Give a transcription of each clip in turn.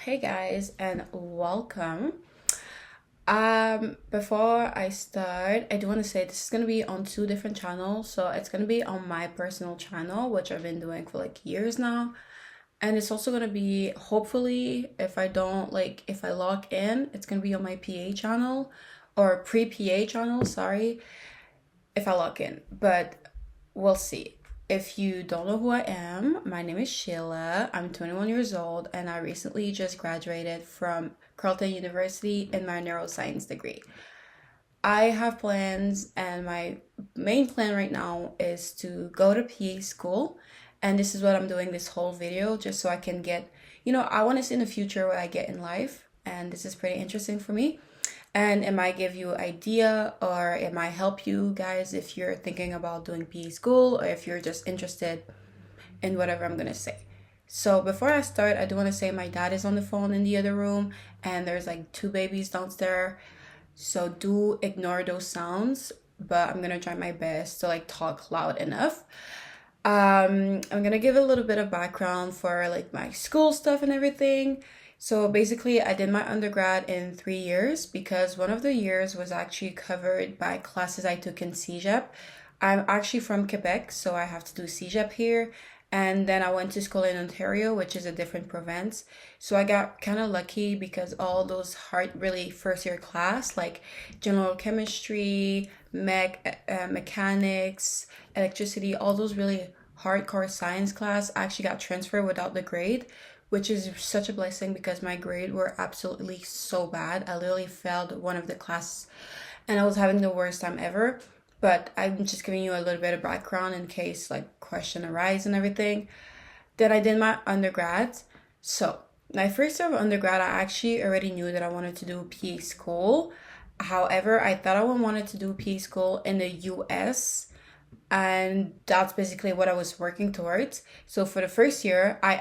Hey guys, and welcome. Before I start, I do want to say this is gonna be on two different channels. So it's gonna be on my personal channel, which I've been doing for like years now. And it's also gonna be, hopefully, if I log in, it's gonna be on my PA channel or pre-PA channel, sorry, if I log in. But we'll see. If you don't know who I am, my name is Sheila. I'm 21 years old and I recently just graduated from Carleton University in my neuroscience degree. I have plans, and my main plan right now is to go to PA school. And this is what I'm doing this whole video, just so I can get, I want to see in the future what I get in life. And this is pretty interesting for me. And it might give you idea, or it might help you guys if you're thinking about doing PE school, or if you're just interested in whatever I'm gonna say. So before I start, I do want to say my dad is on the phone in the other room, and there's like two babies downstairs. So do ignore those sounds, but I'm gonna try my best to like talk loud enough. I'm gonna give a little bit of background for like my school stuff and everything. So basically, I did my undergrad in 3 years because one of the years was actually covered by classes I took in CEGEP. I'm actually from Quebec, so I have to do CEGEP here. And then I went to school in Ontario, which is a different province. So I got kind of lucky because all those hard, really first year class, like general chemistry, mechanics, electricity, all those really hardcore science class, I actually got transferred without the grade, which is such a blessing because my grade were absolutely so bad. I literally failed one of the classes and I was having the worst time ever. But I'm just giving you a little bit of background in case like question arise and everything. Then I did my undergrad. So my first year of undergrad, I actually already knew that I wanted to do PA school. However, I thought I wanted to do PA school in the US, and that's basically what I was working towards. So for the first year, I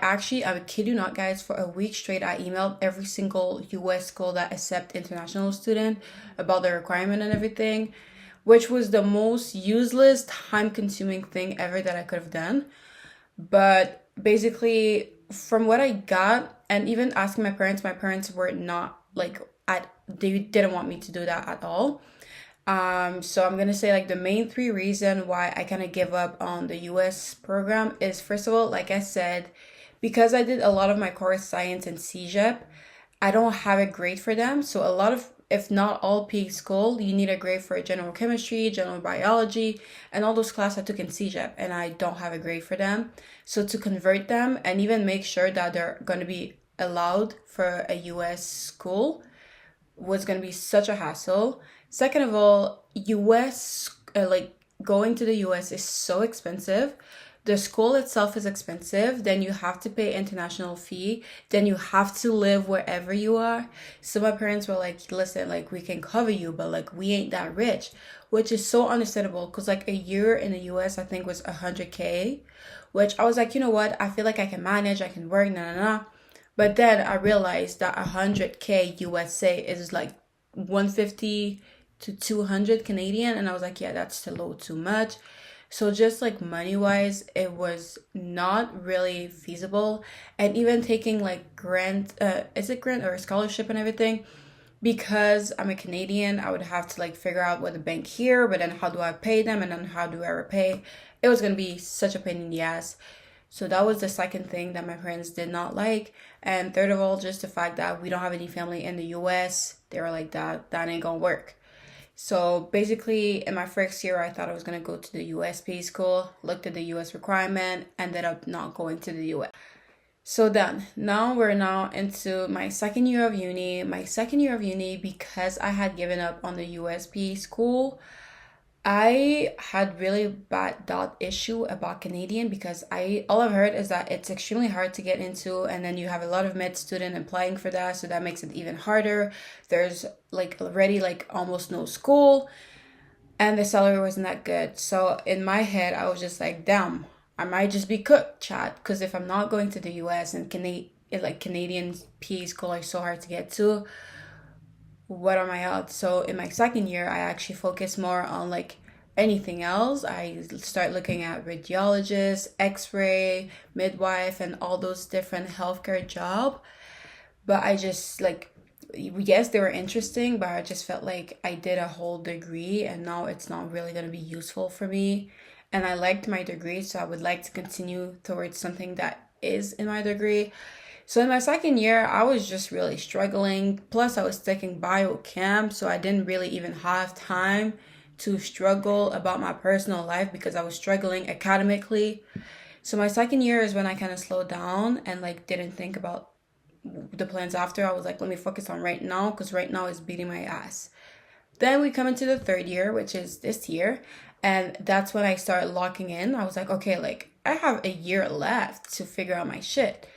would kid you not, guys, for a week straight, I emailed every single US school that accept international student about the requirement and everything, which was the most useless, time-consuming thing ever that I could have done. But basically, from what I got, and even asking my parents were not like they didn't want me to do that at all. So I'm gonna say like the main three reason why I kind of give up on the US program is, first of all, like I said, because I did a lot of my core science in CEGEP, I don't have a grade for them. So a lot of, if not all PE school, you need a grade for general chemistry, general biology, and all those classes I took in CEGEP, and I don't have a grade for them. So to convert them and even make sure that they're gonna be allowed for a US school was going to be such a hassle. Second of all, US, like going to the US is so expensive. The school itself is expensive. Then you have to pay international fee. Then you have to live wherever you are. So my parents were like, listen, like we can cover you, but like we ain't that rich, which is so understandable because like a year in the US, I think was 100K, which I was like, you know what? I feel like I can manage, I can work, nah, nah, nah. But then I realized that 100K USA is like 150 to 200 Canadian. And I was like, yeah, that's too low, too much. So just like money wise, it was not really feasible. And even taking like grant, is it grant or scholarship and everything? Because I'm a Canadian, I would have to like figure out what the bank here, but then how do I pay them? And then how do I repay? It was going to be such a pain in the ass. So that was the second thing that my parents did not like. And third of all, just the fact that we don't have any family in the US. They were like, that ain't gonna work. So basically, in my first year, I thought I was gonna go to the US PA school, looked at the US requirement, ended up not going to the US. So then, we're now into my second year of uni. My second year of uni, because I had given up on the US PA school, I had really bad dot issue about Canadian because all I've heard is that it's extremely hard to get into, and then you have a lot of med student applying for that, so that makes it even harder. There's like already like almost no school, and the salary wasn't that good. So in my head, I was just like, damn, I might just be cooked, chat, because if I'm not going to the US and Canadian PA school are so hard to get to, what are my odds? So in my second year, I actually focused more on like anything else. I start looking at radiologist, x-ray, midwife, and all those different healthcare job. but I just like, yes, they were interesting, but I just felt like I did a whole degree and now it's not really going to be useful for me. And I liked my degree, so I would like to continue towards something that is in my degree. So in my second year, I was just really struggling. Plus, I was taking biochem, so I didn't really even have time to struggle about my personal life because I was struggling academically. So my second year is when I kind of slowed down and like didn't think about the plans after. I was like, let me focus on right now because right now is beating my ass. Then we come into the third year, which is this year, and that's when I started locking in. I was like, okay, like I have a year left to figure out my shit.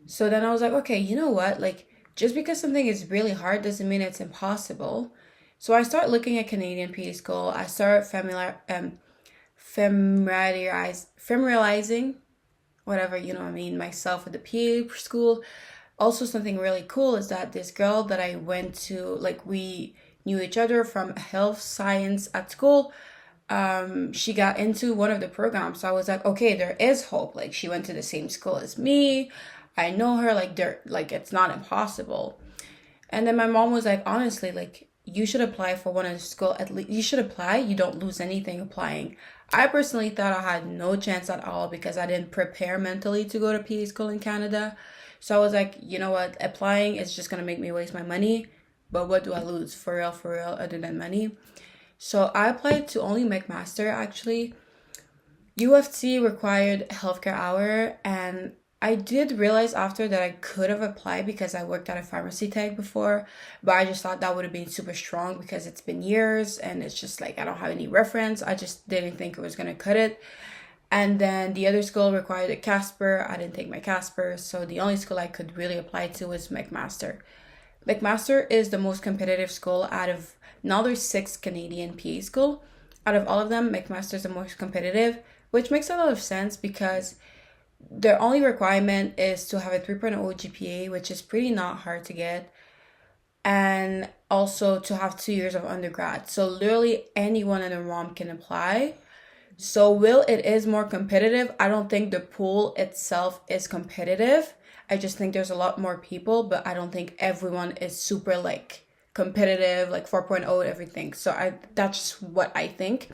So then I was like, okay, you know what? Like, just because something is really hard doesn't mean it's impossible. So I start looking at Canadian PA school. I start familiarizing, whatever, you know what I mean, myself with the PA school. Also, something really cool is that this girl that I went to, like, we knew each other from health science at school. She got into one of the programs. So I was like, okay, there is hope. Like, she went to the same school as me. I know her. Like, like, it's not impossible. And then my mom was like, honestly, like, you should apply for one of the school. At least you should apply. You don't lose anything applying. I personally thought I had no chance at all because I didn't prepare mentally to go to PA school in Canada. So I was like, you know what? Applying is just going to make me waste my money. But what do I lose for real, other than money? So I applied to only McMaster actually. U of T required healthcare hour, and I did realize after that I could have applied because I worked at a pharmacy tech before, but I just thought that would have been super strong because it's been years and it's just like I don't have any reference. I just didn't think it was gonna cut it. And then the other school required a Casper. I didn't take my Casper, so the only school I could really apply to was McMaster. McMaster is the most competitive school out of, now there's 6 Canadian PA school. Out of all of them, McMaster is the most competitive, which makes a lot of sense because their only requirement is to have a 3.0 GPA, which is pretty not hard to get, and also to have 2 years of undergrad. So literally anyone in the ROM can apply. So will it is more competitive? I don't think the pool itself is competitive. I just think there's a lot more people, but I don't think everyone is super like competitive, like 4.0 everything. So that's what I think.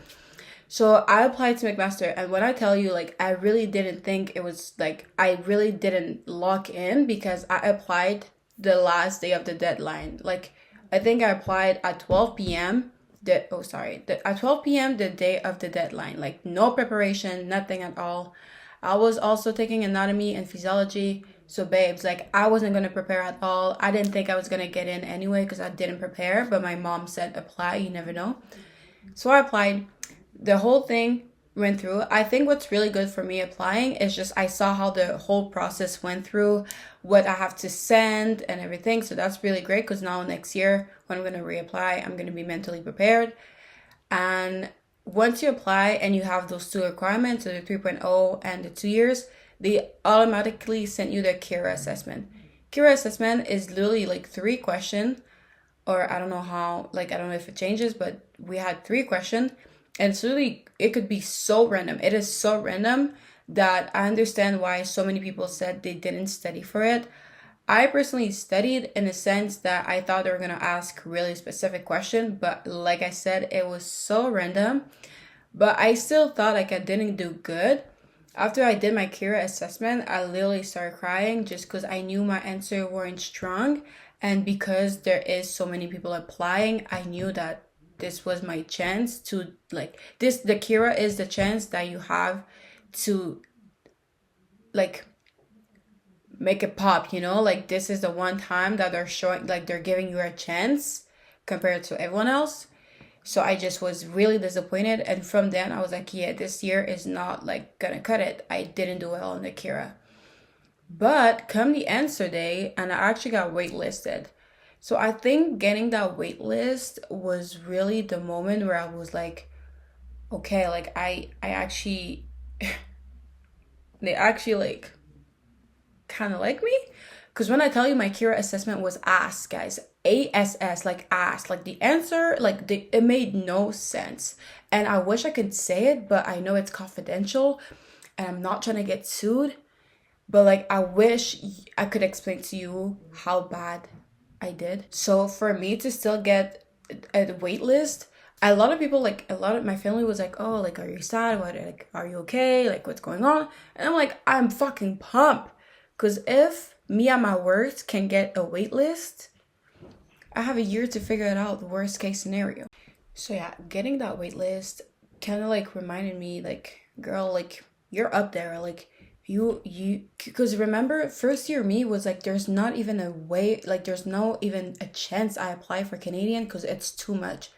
So I applied to McMaster, and when I tell you, like, I really didn't think it was like, I really didn't lock in because I applied the last day of the deadline. Like, I think I applied at 12 p.m. At 12 p.m. the day of the deadline. Like, no preparation, nothing at all. I was also taking anatomy and physiology. So, babes, like, I wasn't going to prepare at all. I didn't think I was going to get in anyway because I didn't prepare. But my mom said, apply, you never know. So I applied. The whole thing went through. I think what's really good for me applying is just I saw how the whole process went through, what I have to send and everything. So that's really great because now next year when I'm going to reapply, I'm going to be mentally prepared. And once you apply and you have those 2 requirements, so the 3.0 and the 2 years, they automatically send you the Kira assessment. Kira assessment is literally like 3 questions, or I don't know how, like, I don't know if it changes, but we had 3 questions. And it's really, it could be so random. It is so random that I understand why so many people said they didn't study for it. I personally studied in the sense that I thought they were going to ask really specific question, but like I said, it was so random. But I still thought like I didn't do good. After I did my Kira assessment, I literally started crying just because I knew my answer weren't strong. And because there is so many people applying, I knew that this was my chance to like this. The Kira is the chance that you have to like make it pop, you know, like this is the one time that they're showing, like they're giving you a chance compared to everyone else. So I just was really disappointed, and from then I was like, yeah, this year is not like gonna cut it. I didn't do well on the Kira. But come the answer day, and I actually got waitlisted. So I think getting that wait list was really the moment where I was like, okay, like I actually they actually like kind of like me. Because when I tell you my Kira assessment was ass, guys, ASS, like ass, like the answer, like it made no sense. And I wish I could say it, but I know it's confidential and I'm not trying to get sued. But like, I wish I could explain to you how bad I did. So for me to still get a wait list, a lot of people, like a lot of my family was like, "Oh, like, are you sad? What, like, are you okay? Like, what's going on?" And I'm like, I'm fucking pumped, because if me at my worst can get a wait list, I have a year to figure it out. The worst case scenario. So yeah, getting that wait list kind of like reminded me, like, girl, like, you're up there, like, because remember, first year me was like, there's not even a way, like, there's no even a chance I apply for Canadian because it's too much.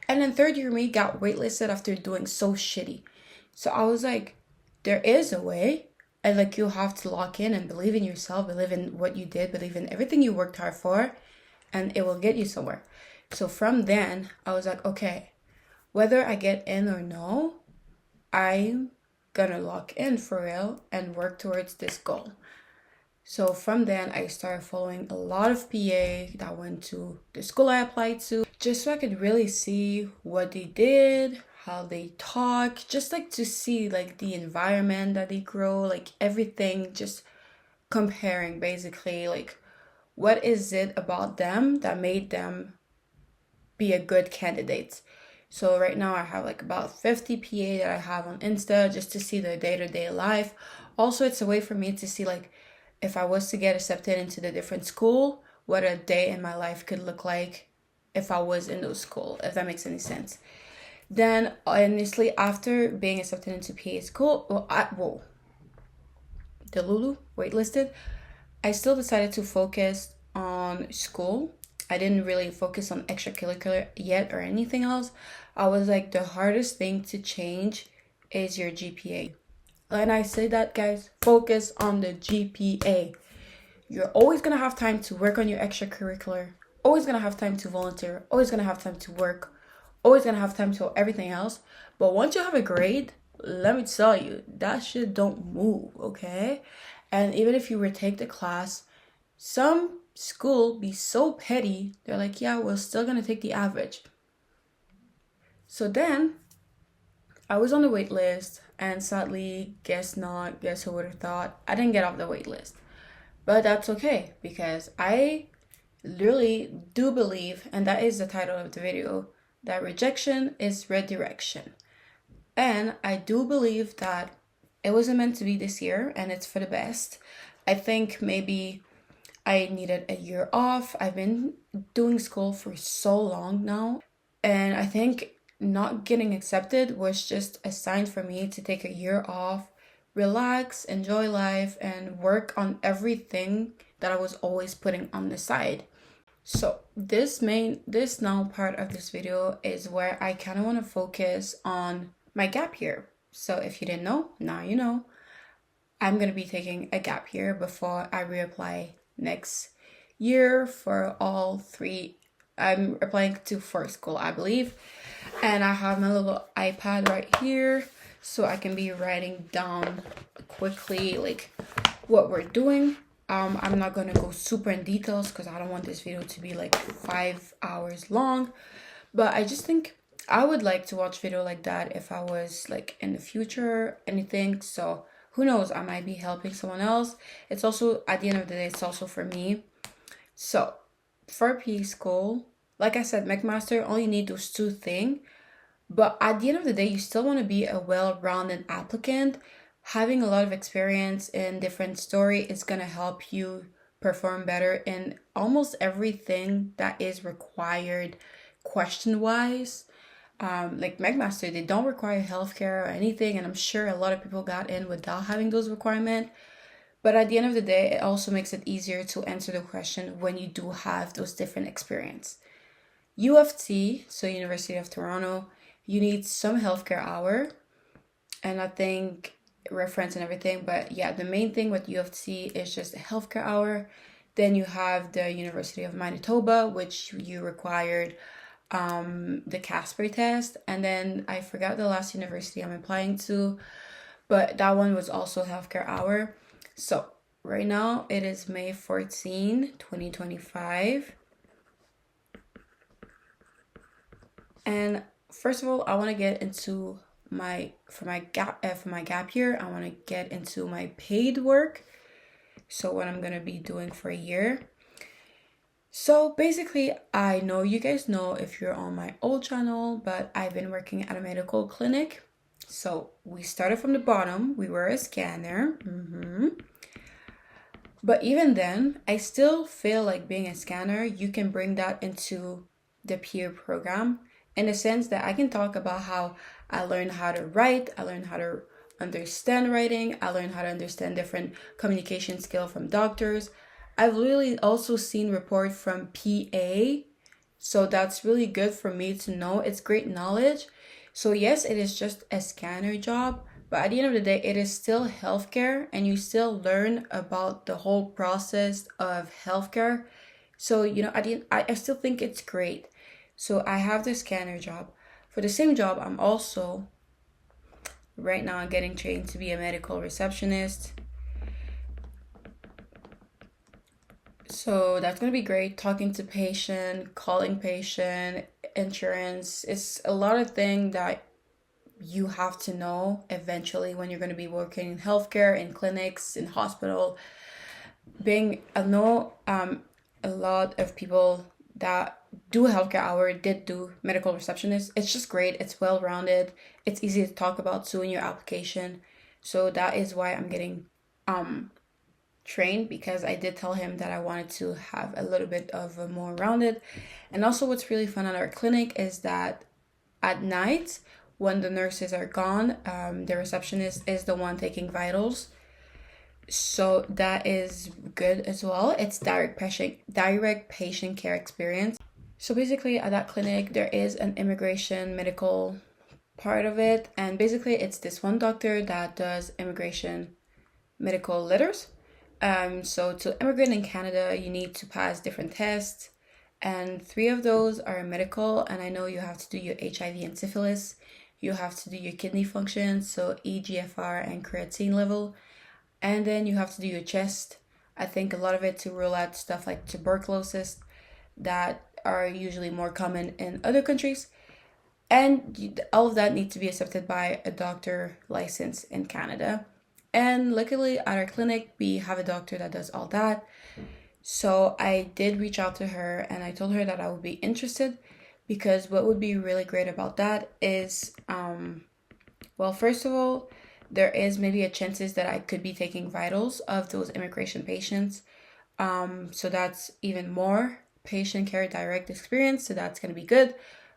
And then third year me got waitlisted after doing so shitty. So I was like, there is a way. And like, you have to lock in and believe in yourself, believe in what you did, believe in everything you worked hard for, and it will get you somewhere. So from then, I was like, okay, whether I get in or no, I'm gonna lock in for real and work towards this goal. So from then, I started following a lot of PA that went to the school I applied to, just so I could really see what they did, how they talk, just like to see like the environment that they grow, like everything, just comparing basically, like, what is it about them that made them be a good candidate. So right now I have like about 50 PA that I have on Insta just to see their day-to-day life. Also, it's a way for me to see, like, if I was to get accepted into the different school, what a day in my life could look like if I was in those school, if that makes any sense. Then honestly, after being accepted into PA school, the Lulu waitlisted, I still decided to focus on school. I didn't really focus on extracurricular yet or anything else. I was like, the hardest thing to change is your GPA. And I say that, guys, focus on the GPA. You're always gonna have time to work on your extracurricular, always gonna have time to volunteer, always gonna have time to work, always gonna have time to everything else. But once you have a grade, let me tell you, that shit don't move, okay? And even if you retake the class, some school be so petty, they're like, yeah, we're still gonna take the average. So then I was on the wait list, and sadly, guess not, guess who would have thought, I didn't get off the wait list. But that's okay, because I literally do believe, and that is the title of the video, that rejection is redirection. And I do believe that it wasn't meant to be this year, and it's for the best. I think maybe I needed a year off. I've been doing school for so long now, and I think not getting accepted was just a sign for me to take a year off, relax, enjoy life, and work on everything that I was always putting on the side. So this now part of this video is where I kind of want to focus on my gap year. So if you didn't know, now you know. I'm going to be taking a gap year before I reapply next year for all three. I'm applying to first school, I believe. And I have my little iPad right here so I can be writing down quickly like what we're doing. I'm not gonna go super in details because I don't want this video to be like 5 hours long, but I just think I would like to watch video like that if I was like in the future, anything. So who knows, I might be helping someone else. It's also, at the end of the day, it's also for me. So for PE school, like I said, McMaster only need those two things, but at the end of the day, you still want to be a well-rounded applicant. Having a lot of experience in different story is going to help you perform better in almost everything that is required question-wise. Like McMaster, they don't require healthcare or anything, and I'm sure a lot of people got in without having those requirements. But at the end of the day, it also makes it easier to answer the question when you do have those different experience. U of T, so University of Toronto, you need some healthcare hour, and I think reference and everything. But yeah, the main thing with U of T is just a healthcare hour. Then you have the University of Manitoba, which you required the Casper test. And then I forgot the last university I'm applying to, but that one was also healthcare hour. So right now it is May 14, 2025. And first of all, I want to get into my gap year. I want to get into my paid work. So what I'm gonna be doing for a year. So basically, I know you guys know if you're on my old channel, but I've been working at a medical clinic. So we started from the bottom. We were a scanner. But even then, I still feel like being a scanner, you can bring that into the peer program in the sense that I can talk about how I learned how to write, I learned how to understand writing, I learned how to understand different communication skill from doctors. I've really also seen report from PA, so that's really good for me to know. It's great knowledge. So yes, it is just a scanner job, but at the end of the day, it is still healthcare and you still learn about the whole process of healthcare. So, I still think it's great. So I have the scanner job. For the same job, I'm also right now getting trained to be a medical receptionist. So that's gonna be great. Talking to patient, calling patient, insurance. It's a lot of things that you have to know eventually when you're going to be working in healthcare, in clinics, in hospital. I know a lot of people that do healthcare hour did do medical receptionist. It's just great. It's well rounded. It's easy to talk about too in your application. So that is why I'm getting trained, because I did tell him that I wanted to have a little bit of a more rounded. And also what's really fun at our clinic is that at night when the nurses are gone, the receptionist is the one taking vitals. So that is good as well. It's direct patient care experience. So basically at that clinic there is an immigration medical part of it, and basically it's this one doctor that does immigration medical letters. So to immigrate in Canada you need to pass different tests, and three of those are medical. And I know you have to do your HIV and syphilis, you have to do your kidney function, so EGFR and creatine level, and then you have to do your chest. I think a lot of it to rule out stuff like tuberculosis that are usually more common in other countries. And all of that needs to be accepted by a doctor licensed in Canada. And luckily at our clinic we have a doctor that does all that. So I did reach out to her and I told her that I would be interested, because what would be really great about that is, well, first of all, there is maybe a chances that I could be taking vitals of those immigration patients. So that's even more patient care direct experience. So that's going to be good.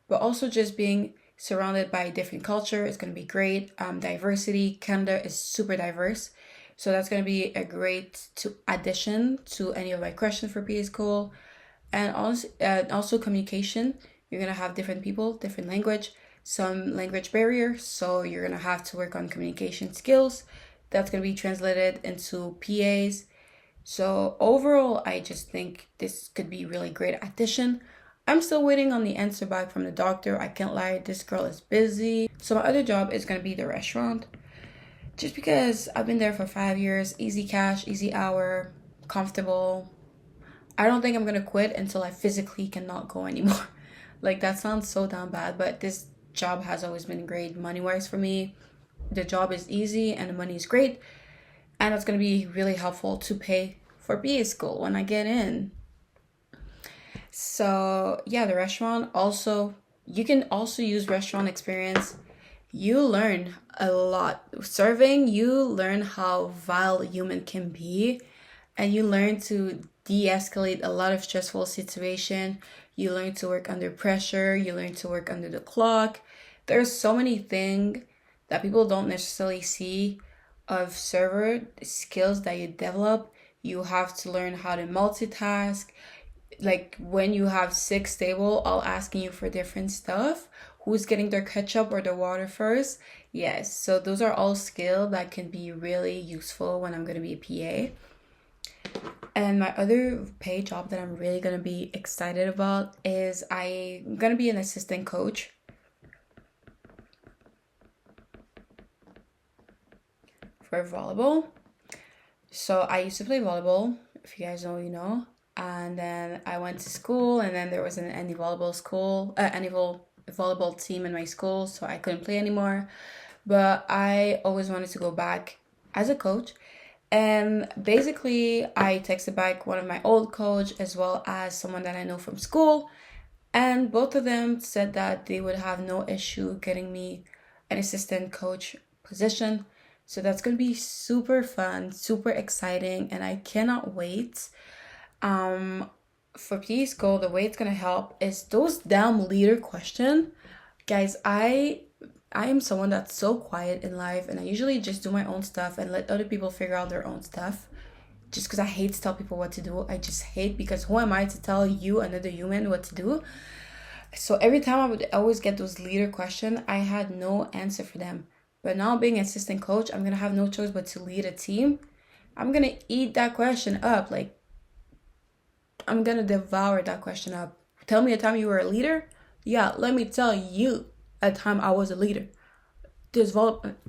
But also just being surrounded by a different culture is going to be great. Diversity, Canada is super diverse. So that's going to be a great addition to any of my questions for PA school. And also communication. You're going to have different people, different language, some language barrier. So you're going to have to work on communication skills. That's going to be translated into PAs. So overall, I just think this could be really great addition. I'm still waiting on the answer back from the doctor. I can't lie, this girl is busy. So my other job is going to be the restaurant. Just because I've been there for 5 years, easy cash, easy hour, comfortable. I don't think I'm going to quit until I physically cannot go anymore. Like, that sounds so damn bad, but this job has always been great money-wise for me. The job is easy and the money is great. And it's going to be really helpful to pay for PA school when I get in. So yeah, the restaurant also, you can also use restaurant experience. You learn a lot. Serving, you learn how vile a human can be, and you learn to de-escalate a lot of stressful situation. You learn to work under pressure, you learn to work under the clock. There's so many things that people don't necessarily see of server skills that you develop. You have to learn how to multitask. Like when you have 6 tables all asking you for different stuff, who's getting their ketchup or the water first? Yes, so those are all skills that can be really useful when I'm going to be a PA. And my other paid job that I'm really going to be excited about is I'm going to be an assistant coach for volleyball. So I used to play volleyball. If you guys know, you know. And then I went to school, and then there was an any volleyball team in my school, so I couldn't play anymore. But I always wanted to go back as a coach. And basically, I texted back one of my old coach as well as someone that I know from school. And both of them said that they would have no issue getting me an assistant coach position. So that's going to be super fun, super exciting, and I cannot wait. For PE School, the way it's going to help is those damn leader question. Guys, I am someone that's so quiet in life, and I usually just do my own stuff and let other people figure out their own stuff. Just because I hate to tell people what to do. I just hate, because who am I to tell you, another human, what to do? So every time I would always get those leader questions, I had no answer for them. But now being an assistant coach, I'm going to have no choice but to lead a team. I'm going to eat that question up. Like, I'm going to devour that question up. Tell me a time you were a leader. Yeah, let me tell you a time I was a leader.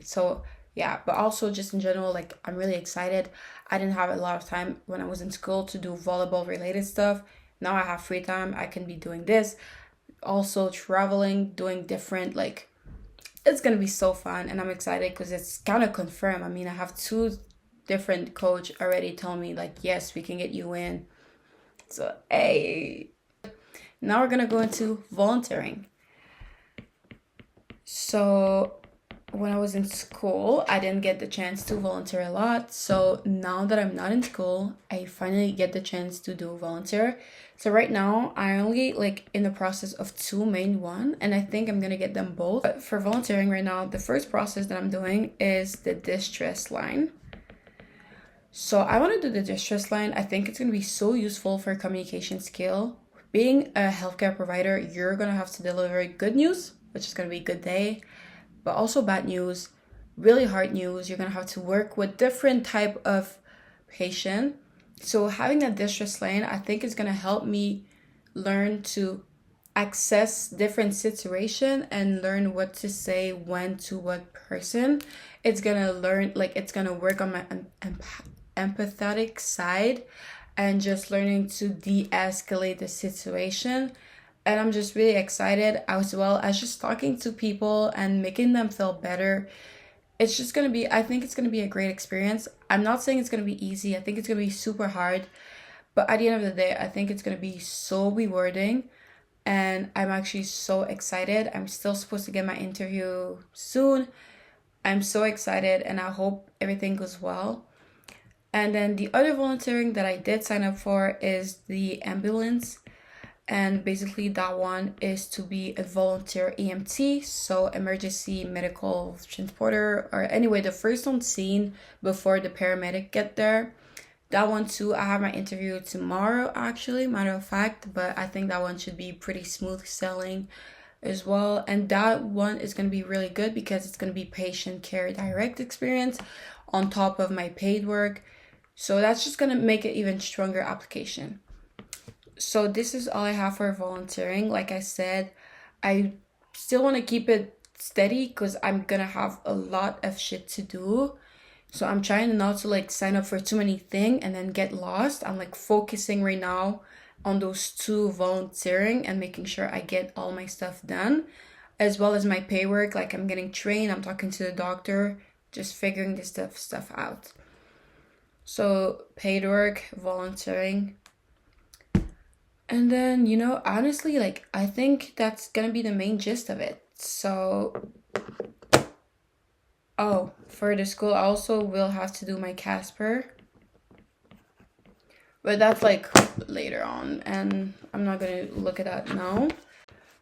So yeah, but also just in general, like, I'm really excited. I didn't have a lot of time when I was in school to do volleyball related stuff. Now I have free time. I can be doing this. Also traveling, doing different, like, it's gonna be so fun, and I'm excited because it's kind of confirmed. I mean, I have two different coach already telling me, like, yes, we can get you in. So hey, now we're gonna go into volunteering. So when I was in school, I didn't get the chance to volunteer a lot. So now that I'm not in school, I finally get the chance to do volunteer. So right now, I only like in the process of two main one, and I think I'm gonna get them both. But for volunteering right now, the first process that I'm doing is the distress line. So I want to do the distress line. I think it's gonna be so useful for communication skill. Being a healthcare provider, you're gonna have to deliver good news, which is gonna be a good day, but also bad news, really hard news. You're gonna have to work with different type of patient. So having that distress line, I think is gonna help me learn to access different situation and learn what to say when to what person. It's gonna work on my empathetic side and just learning to de-escalate the situation. And I'm just really excited, as well as just talking to people and making them feel better. It's just gonna be, I think it's gonna be a great experience. I'm not saying it's gonna be easy. I think it's gonna be super hard. But at the end of the day, I think it's gonna be so rewarding. And I'm actually so excited. I'm still supposed to get my interview soon. I'm so excited, and I hope everything goes well. And then the other volunteering that I did sign up for is the ambulance. And basically that one is to be a volunteer EMT, so emergency medical transporter, or anyway, the first on scene before the paramedic get there. That one too, I have my interview tomorrow actually, matter of fact, but I think that one should be pretty smooth sailing as well. And that one is going to be really good because it's going to be patient care direct experience on top of my paid work. So that's just going to make it even stronger application. So this is all I have for volunteering. Like I said, I still want to keep it steady because I'm gonna have a lot of shit to do. So I'm trying not to like sign up for too many things and then get lost. I'm like focusing right now on those two volunteering and making sure I get all my stuff done, as well as my pay work. Like I'm getting trained, I'm talking to the doctor, just figuring this stuff out. So paid work, volunteering. And then, honestly, like, I think that's gonna be the main gist of it. So, for the school, I also will have to do my Casper. But that's, like, later on, and I'm not gonna look at that now.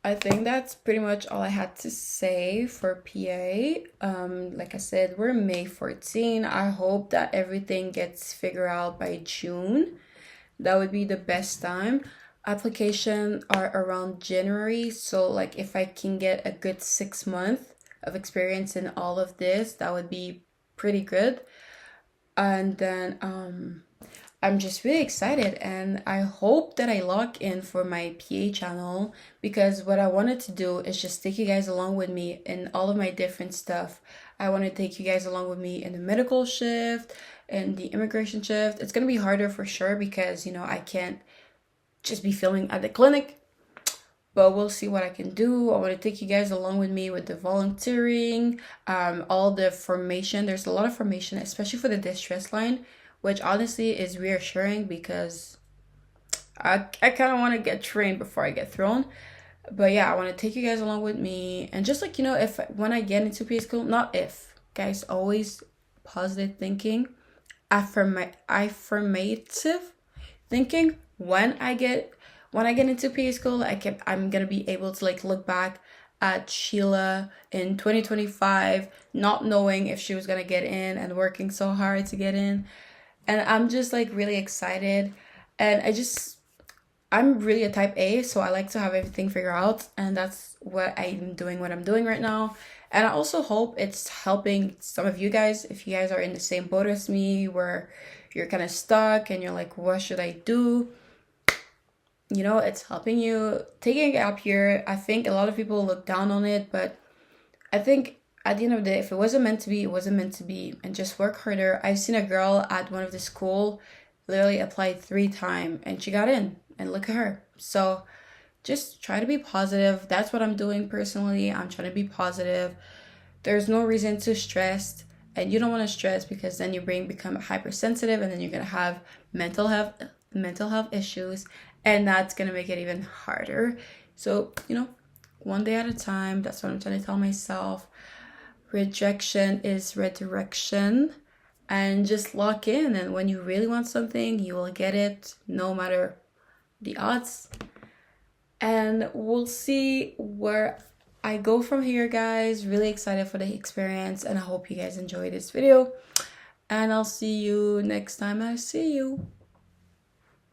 I think that's pretty much all I had to say for PA. Like I said, we're May 14. I hope that everything gets figured out by June. That would be the best time. Application are around January, so like if I can get a good 6 months of experience in all of this, that would be pretty good. And then I'm just really excited, and I hope that I lock in for my PA channel, because what I wanted to do is just take you guys along with me in all of my different stuff. I want to take you guys along with me in the medical shift and the immigration shift. It's gonna be harder for sure because I can't just be filming at the clinic, but we'll see what I can do. I want to take you guys along with me with the volunteering, all the formation. There's a lot of formation, especially for the distress line, which honestly is reassuring because I kind of want to get trained before I get thrown. But yeah, I want to take you guys along with me. And just like, if when I get into PA school, not if, guys, always positive thinking, affirmative thinking. When I get into PA school, I'm gonna be able to like look back at Sheila in 2025, not knowing if she was gonna get in and working so hard to get in. And I'm just like really excited. And I'm really a type A, so I like to have everything figured out, and that's what I'm doing right now. And I also hope it's helping some of you guys if you guys are in the same boat as me, where you're kind of stuck and you're like, what should I do? It's helping you. Taking a gap year, I think a lot of people look down on it, but I think at the end of the day, if it wasn't meant to be, it wasn't meant to be, and just work harder. I've seen a girl at one of the school literally applied 3 times and she got in, and look at her. So just try to be positive. That's what I'm doing personally. I'm trying to be positive. There's no reason to stress, and you don't want to stress because then your brain become hypersensitive, and then you're gonna have mental health issues, and that's gonna make it even harder. So one day at a time. That's what I'm trying to tell myself. Rejection is redirection, and just lock in, and when you really want something, you will get it no matter the odds. And we'll see where I go from here, guys. Really excited for the experience, and I hope you guys enjoy this video, and I'll see you next time I see you.